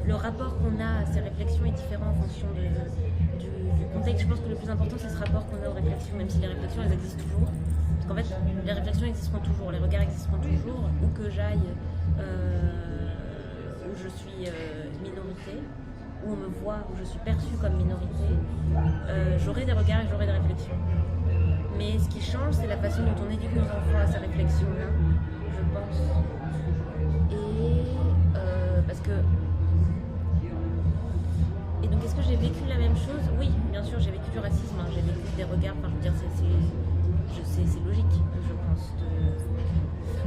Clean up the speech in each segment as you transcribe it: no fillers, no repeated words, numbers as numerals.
le rapport qu'on a à ces réflexions est différent en fonction du contexte. Je pense que le plus important, c'est ce rapport qu'on a aux réflexions, même si les réflexions, elles existent toujours. Parce qu'en fait, les réflexions existeront toujours, les regards existeront toujours, où que j'aille, où je suis minorité, où on me voit, où je suis perçue comme minorité, j'aurai des regards et j'aurai des réflexions. Mais ce qui change, c'est la façon dont on éduque nos enfants à ces réflexions-là, je pense. Et parce que... Et donc, est-ce que j'ai vécu la même chose? Oui, bien sûr, j'ai vécu du racisme, j'ai vécu des regards, enfin, je veux dire, c'est logique, je pense.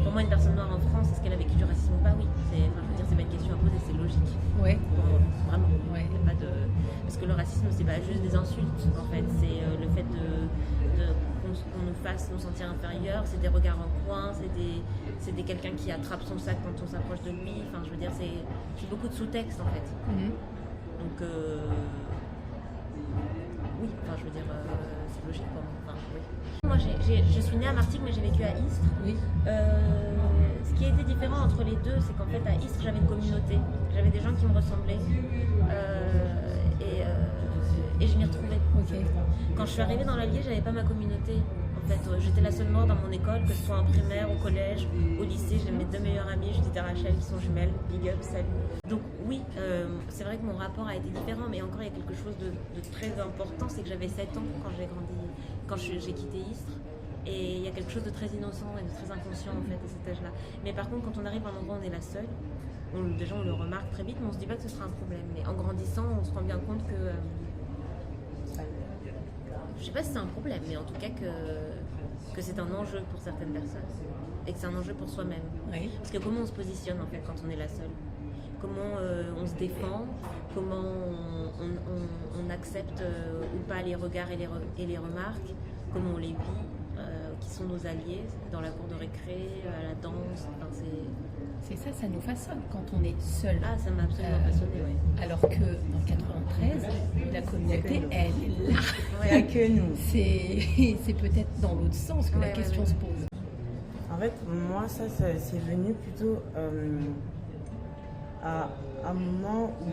Pour moi, une personne noire en France, est-ce qu'elle a vécu du racisme ou pas? Oui. Je veux dire, c'est pas une question à poser, c'est logique. Ouais. Pour moi, vraiment. Ouais. Y a pas de... Parce que le racisme, c'est pas juste des insultes, en fait. C'est le fait qu'on nous fasse nous sentir inférieurs, c'est des regards en coin, c'est quelqu'un qui attrape son sac quand on s'approche de lui. Enfin, je veux dire, c'est beaucoup de sous-texte, en fait. Donc, oui, enfin, je veux dire, c'est logique pour moi. Enfin, oui. Moi, je suis née à Martigues, mais j'ai vécu à Istres. Oui. Ce qui était différent entre les deux, c'est qu'en fait, à Istres, j'avais une communauté. J'avais des gens qui me ressemblaient. Et je m'y retrouvais. Okay. Quand je suis arrivée dans l'Allier, j'avais pas ma communauté. En fait, j'étais la seule noire dans mon école, que ce soit en primaire, au collège, au lycée. J'ai mes deux meilleures amies, Judith et Rachel, qui sont jumelles. Big up, salut. Donc oui, c'est vrai que mon rapport a été différent, mais encore il y a quelque chose de très important, c'est que j'avais 7 ans quand j'ai grandi, quand j'ai quitté Istres. Et il y a quelque chose de très innocent et de très inconscient en fait à cet âge-là. Mais par contre, quand on arrive à un endroit où on est la seule, déjà on le remarque très vite, mais on se dit pas que ce sera un problème. Mais en grandissant, on se rend bien compte que... je sais pas si c'est un problème, mais en tout cas que c'est un enjeu pour certaines personnes. Et que c'est un enjeu pour soi-même. Oui. Parce que comment on se positionne en fait quand on est la seule? Comment on se défend? Comment on accepte ou pas les regards et les remarques? Comment on les vit? Qui sont nos alliés dans la cour de récré, à la danse, enfin, c'est ça nous façonne quand on est seul. Ah, ça m'a absolument façonné, oui. Alors que dans 93, la communauté, elle est là. Il n'y a que nous. C'est peut-être dans l'autre sens que la question se pose. En fait, moi, ça c'est venu plutôt à un moment où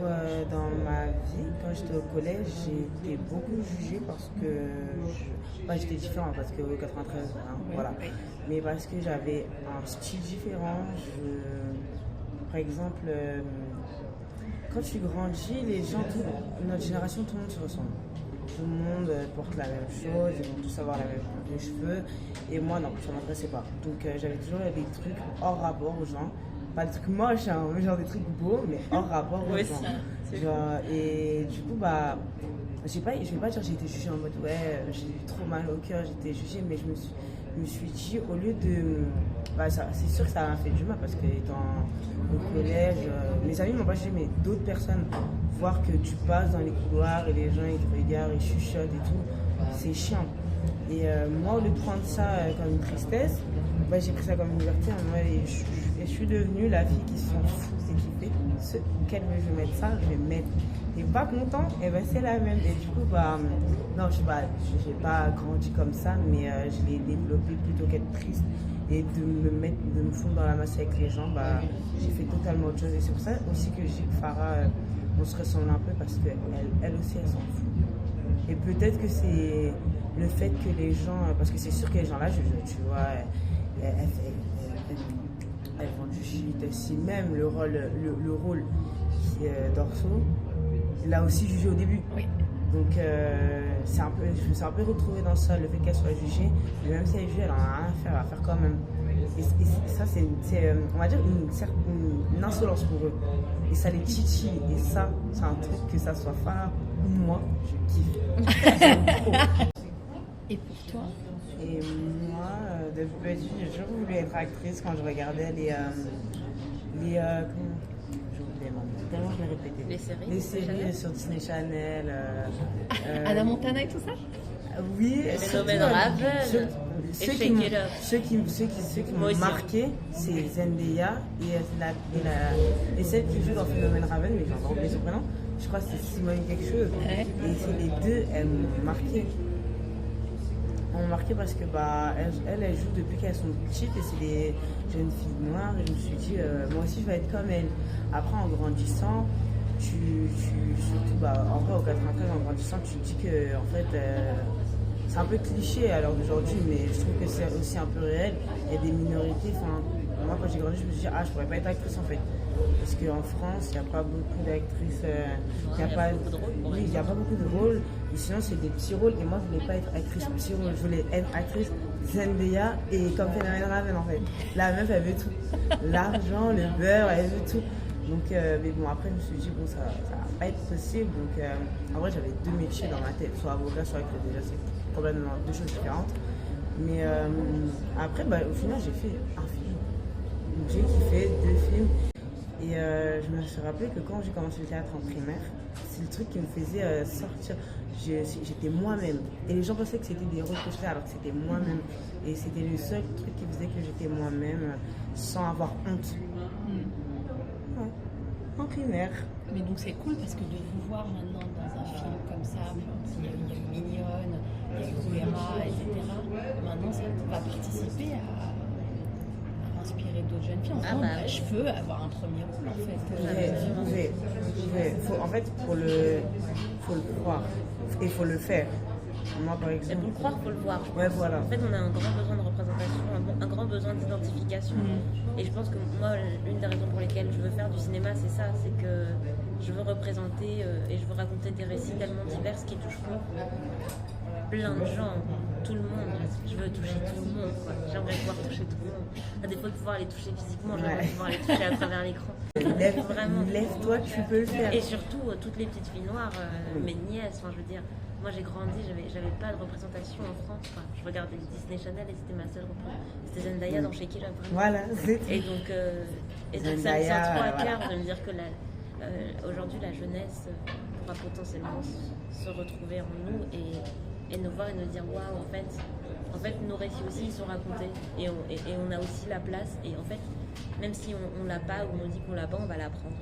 dans ma vie, quand j'étais au collège, j'ai été beaucoup jugée parce que j'étais différente, parce que 93, hein, voilà. Mais parce que j'avais un style différent. Par exemple, quand tu grandis, les gens, notre génération, tout le monde se ressemble. Tout le monde porte la même chose, ils vont tous avoir la même coupe de cheveux. Et moi, non, ça ne m'intéressait pas. Donc j'avais toujours des trucs hors rapport aux gens. Pas des trucs moches, hein, genre des trucs beaux, mais hors rapport aux gens. Genre, et du coup, je vais pas dire que j'ai été jugée en mode ouais, j'ai eu trop mal au cœur, j'ai été jugée, mais je me suis dit, au lieu de... c'est sûr que ça m'a fait du mal parce que étant au collège, mes amis m'ont pas jugé, mais d'autres personnes, voir que tu passes dans les couloirs et les gens ils te regardent, ils chuchotent et tout, c'est chiant. Et moi, au lieu de prendre ça comme une tristesse, j'ai pris ça comme une liberté. Et je suis devenue la fille qui s'en fout et qui fait ce qu'elle veut. Je vais mettre ça, je vais mettre. Et pas content, et c'est la même. Et du coup, non, je n'ai pas grandi comme ça, mais je l'ai développé plutôt qu'être triste. Et de me fondre dans la masse avec les gens, j'ai fait totalement autre chose. Et c'est pour ça aussi que j'ai Farah, on se ressemble un peu parce qu'elle aussi, elle s'en fout. Et peut-être que c'est le fait que les gens, parce que c'est sûr que les gens là, tu vois, elles font du shit. Si même le rôle d'Orso, l'a aussi jugé au début. Oui. Donc je me suis un peu retrouvée dans ça, le fait qu'elle soit jugée, mais même si elle est jugée, elle en a rien à faire, elle va faire quand même. Et ça, c'est on va dire une insolence pour eux. Et ça les titille. Et ça, c'est un truc, que ça soit Farah ou moi, je kiffe. Et pour toi? Et moi, depuis petit, j'ai toujours voulu être actrice quand je regardais tellement je l'ai répété. Les séries sur Disney Channel. Anna Montana et tout ça? Oui. Phénomène Raven. Ceux qui m'ont marqué, c'est Zendaya et celle qui joue dans Phénomène Raven, mais j'ai encore oublié son prénom. Je crois que c'est Simone quelque chose. Ouais. Et c'est les deux, elles m'ont marqué. Elles m'ont marqué parce que elles jouent depuis qu'elles sont petites et c'est des jeunes filles noires. Et je me suis dit, moi aussi je vais être comme elles. Après, en grandissant, surtout, en vrai, au 93, en grandissant, tu te dis que, en fait, c'est un peu cliché à l'heure d'aujourd'hui, mais je trouve que c'est aussi un peu réel. Il y a des minorités, moi, quand j'ai grandi, je me suis dit, je pourrais pas être actrice, en fait. Parce qu'en France, il n'y a pas beaucoup d'actrices. Il n'y a pas beaucoup de rôles. Oui, il n'y a pas beaucoup de rôles. Et sinon, c'est des petits rôles. Et moi, je ne voulais pas être actrice petit rôle. Je voulais être actrice Zendaya et comme Phénomène Raven, en fait. La meuf, elle veut tout. L'argent, le beurre, elle veut tout. Donc, mais bon, après, je me suis dit, bon, ça va pas être possible. Donc, en vrai, j'avais deux métiers dans ma tête, soit avocat, soit actrice. Déjà, c'est complètement deux choses différentes. Mais après, au final, j'ai fait un film. Donc, j'ai kiffé 2 films. Et je me suis rappelé que quand j'ai commencé le théâtre en primaire, c'est le truc qui me faisait sortir. J'étais moi-même. Et les gens pensaient que c'était des rôles que je faisais alors que c'était moi-même. Et c'était le seul truc qui faisait que j'étais moi-même sans avoir honte. Ouais. En primaire. Mais donc c'est cool parce que de vous voir maintenant dans un film comme ça, il y a eu Mignonne, il y a eu Vera, etc. Maintenant ça va participer à inspirer d'autres jeunes filles. Je veux avoir un premier rôle en fait. En fait, faut le croire et il faut le faire. Moi, par exemple. Et pour le croire, il faut le voir. Ouais, voilà. En fait, on a un grand besoin de représentation, un grand besoin d'identification. Et je pense que moi, l'une des raisons pour lesquelles je veux faire du cinéma, c'est ça, c'est que je veux représenter et je veux raconter des récits tellement divers qui toucheront plein de gens, tout le monde. Je veux toucher tout le monde, quoi. J'aimerais pouvoir toucher tout le monde. À défaut de pouvoir les toucher physiquement, j'aimerais pouvoir les toucher à travers l'écran. Lève-toi, tu peux le faire. Et surtout, toutes les petites filles noires, mes nièces, je veux dire, moi j'ai grandi, j'avais pas de représentation en France. Je regardais Disney Channel et c'était ma seule représentation. C'était Zendaya dans Shake It Up. Voilà, c'est Et donc ça me tient trop à cœur de me dire que aujourd'hui la jeunesse pourra potentiellement se retrouver en nous et nous voir et nous dire waouh, en fait nos récits aussi ils sont racontés et on a aussi la place et en fait même si on l'a pas ou on nous dit qu'on l'a pas, on va l'apprendre.